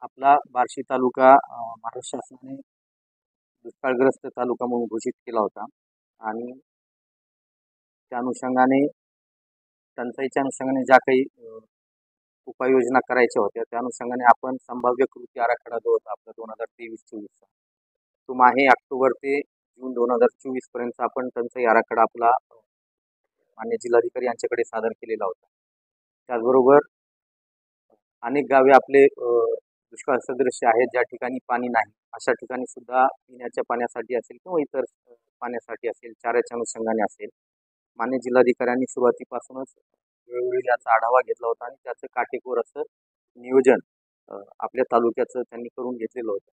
आपला बार्शी तालुका महाराष्ट्र शासनाने दुष्काळग्रस्त तालुका म्हणून घोषित केला होता आणि त्या अनुषंगाने टंचाईच्या अनुषंगाने ज्या काही उपाययोजना करायच्या होत्या त्या अनुषंगाने आपण संभाव्य कृती आराखडा जो होता आपला 2023-24चा तो माहे ऑक्टोबर ते जून 2024 पर्यंत आपण टंचाई आराखडा आपला मान्य जिल्हाधिकारी यांच्याकडे सादर केलेला होता। त्याचबरोबर अनेक गावे आपले दुष्काळ सदृश आहेत ज्या ठिकाणी पाणी नाही अशा ठिकाणी सुद्धा पिण्याच्या पाण्यासाठी असेल किंवा इतर पाण्यासाठी असेल चाऱ्याच्या अनुषंगाने असेल मान्य जिल्हाधिकाऱ्यांनी सुरुवातीपासूनच वेळोवेळी याचा आढावा घेतला होता आणि त्याचं काटेकोर असं नियोजन आपल्या तालुक्याचं त्यांनी करून घेतलेलं होतं।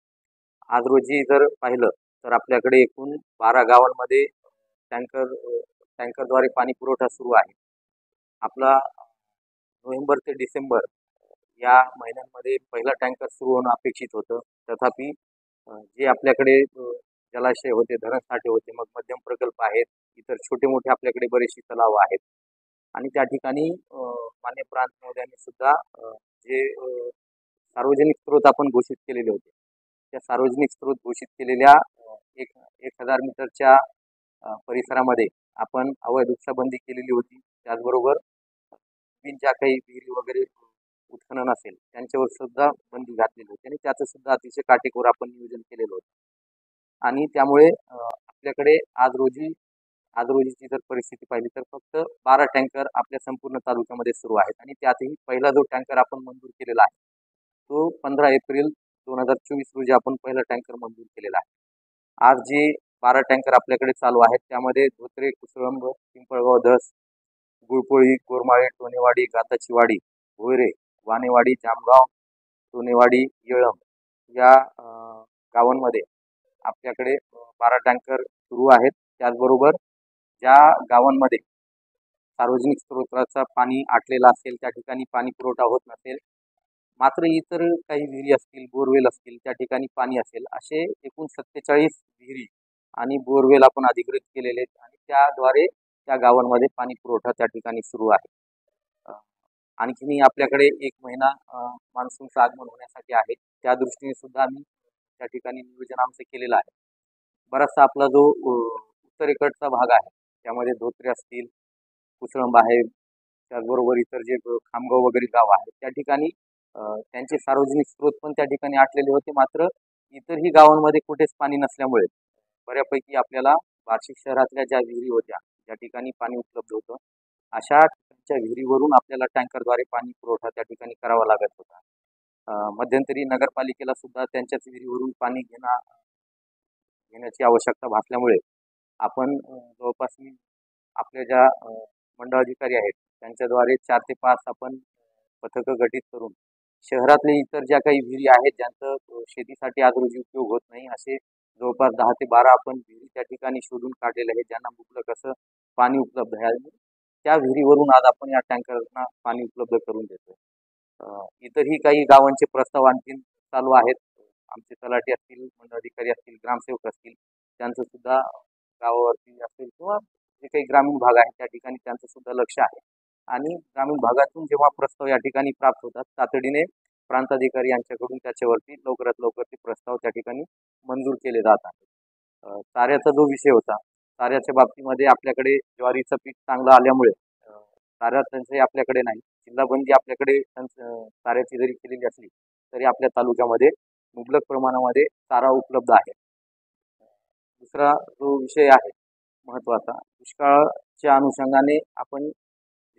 आज रोजी जर पाहिलं तर आपल्याकडे एकूण 12 गावांमध्ये टँकरद्वारे पाणी पुरवठा सुरू आहे। आपला नोव्हेंबर ते डिसेंबर या महिन्यांमध्ये पहिला टँकर सुरू होणं अपेक्षित होतं, तथापि जे आपल्याकडे जलाशय होते, धरण साठे होते, मग मध्यम प्रकल्प आहेत, इतर छोटे मोठे आपल्याकडे बरेचसे तलाव आहेत आणि त्या ठिकाणी मान्य प्रांत महोदयांनी सुद्धा जे सार्वजनिक स्रोत आपण घोषित केलेले होते त्या सार्वजनिक स्रोत घोषित केलेल्या 1000 मीटरच्या परिसरामध्ये आपण अवैध उपसाबंदी केलेली होती। त्याचबरोबर ज्या काही विहिरी वगैरे उत्खनन असेल त्यांच्यावर सुद्धा बंदी घातलेली होती आणि त्याचं सुद्धा अतिशय काटेकोर आपण नियोजन केलेलं होतं आणि त्यामुळे आपल्याकडे आज रोजीची जर परिस्थिती पाहिली तर फक्त 12 टँकर आपल्या संपूर्ण तालुक्यामध्ये सुरू आहेत आणि त्यातही पहिला जो टँकर आपण मंजूर केलेला आहे तो 15 एप्रिल 2024 रोजी आपण पहिला टँकर मंजूर केलेला आहे। आज जे 12 टँकर आपल्याकडे चालू आहेत त्यामध्ये धोत्रे, कुसळंब, पिंपळगाव, धस, गुळपोळी, गोरमाळे, टोनेवाडी, गाताची वाडी, भोयरे, वानेवाडी, जामगाव, टोनेवाडी, येळम या गावांमध्ये आपल्याकडे 12 टँकर सुरू आहेत। त्याचबरोबर ज्या गावांमध्ये सार्वजनिक स्रोताचा पाणी आटलेलं असेल त्या ठिकाणी पाणी पुरवठा होत नसेल मात्र इतर काही विहिरी असतील, बोरवेल असतील त्या ठिकाणी पाणी असेल असे एकूण 47 विहिरी आणि बोरवेल आपण अधिकृत केलेले आहेत आणि त्याद्वारे त्या गावांमध्ये पाणी पुरवठा त्या ठिकाणी सुरू आहे। आणखीनही आपल्याकडे 1 महिना मान्सूनचं आगमन होण्यासाठी आहे, त्या दृष्टीने सुद्धा आम्ही त्या ठिकाणी नियोजन आमचं केलेलं आहे। बराचसा आपला जो उत्तरेकडचा भाग आहे त्यामध्ये धोत्रे असतील, कुसळंब आहे, त्याचबरोबर इतर जे खामगाव वगैरे गाव आहेत त्या ठिकाणी त्यांचे सार्वजनिक स्रोत पण त्या ठिकाणी आटलेले होते मात्र इतरही गावांमध्ये कुठेच पाणी नसल्यामुळे बऱ्यापैकी आपल्याला बार्शी शहरातल्या ज्या विहिरी होत्या ज्या ठिकाणी पाणी उपलब्ध होतं अशा ठिकाणच्या विहिरीवरून आपल्याला टँकरद्वारे पाणी पुरवठा त्या ठिकाणी करावा लागत होता। मध्यंतरी नगरपालिकेला सुद्धा त्यांच्याच विहिरीवरून पाणी घेण्याची आवश्यकता भासल्यामुळे आपण जवळपास आपल्या ज्या मंडळाधिकारी आहेत त्यांच्याद्वारे 4 ते 5 आपण पथकं गठीत करून शहरातले इतर ज्या काही विहिरी आहेत ज्यांचं शेतीसाठी आज रोजी उपयोग होत नाही असे जवळपास 10 ते 12 आपण विहिरी त्या ठिकाणी शोधून काढलेले आहेत ज्यांना मुबलक असं पाणी उपलब्ध आहे। त्या विहिरीवरून आज आपण या टँकरना पाणी उपलब्ध करून देतो। इतरही काही गावांचे प्रस्ताव आणखी चालू आहेत, आमचे तलाठी असतील, मंडळाधिकारी असतील, ग्रामसेवक असतील त्यांचं सुद्धा गावावरती असेल किंवा जे काही ग्रामीण भाग आहे त्या ठिकाणी त्यांचं सुद्धा लक्ष आहे आणि ग्रामीण भागातून जेव्हा प्रस्ताव या ठिकाणी प्राप्त होतात तातडीने प्रांताधिकारी यांच्याकडून त्याच्यावरती लवकरात लवकर ते प्रस्ताव त्या ठिकाणी मंजूर केले जात आहेत। चाऱ्याचा जो विषय होता चाऱ्याच्या बाबतीमध्ये आपल्याकडे ज्वारीचं पीक चांगलं आल्यामुळे चारा टंचाई आपल्याकडे नाही, जिल्हाबंदी आपल्याकडे चाऱ्याची जरी केलेली असली तरी आपल्या तालुक्यामध्ये मुबलक प्रमाणामध्ये चारा उपलब्ध आहे। दुसरा जो विषय आहे महत्त्वाचा दुष्काळाच्या अनुषंगाने आपण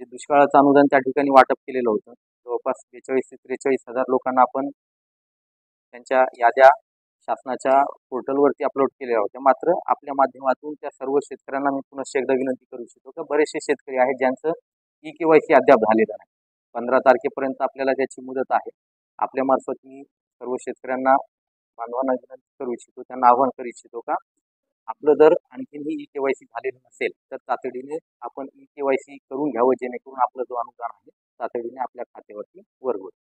जे दुष्काळाचं अनुदान त्या ठिकाणी वाटप केलेलं होतं जवळपास 42 ते 43 हजार लोकांना आपण त्यांच्या याद्या शासनाच्या पोर्टलवरती अपलोड केलेल्या होत्या मात्र आपल्या माध्यमातून त्या सर्व शेतकऱ्यांना मी पुन्हा एकदा विनंती करू इच्छितो की बरेचसे शेतकरी आहेत ज्यांचं KYC अद्याप झालेलं नाही। 15 तारखेपर्यंत आपल्याला त्याची मुदत आहे। आपल्या मार्फत मी सर्व शेतकऱ्यांना बांधवांना विनंती करू इच्छितो, त्यांना आवाहन करू इच्छितो का आपलं जर आणखीनही KYC झालेलं नसेल तर तातडीने आपण KYC करून घ्यावं जेणेकरून आपलं जो अनुदान आहे तातडीने आपल्या खात्यावरती वर्ग होईल।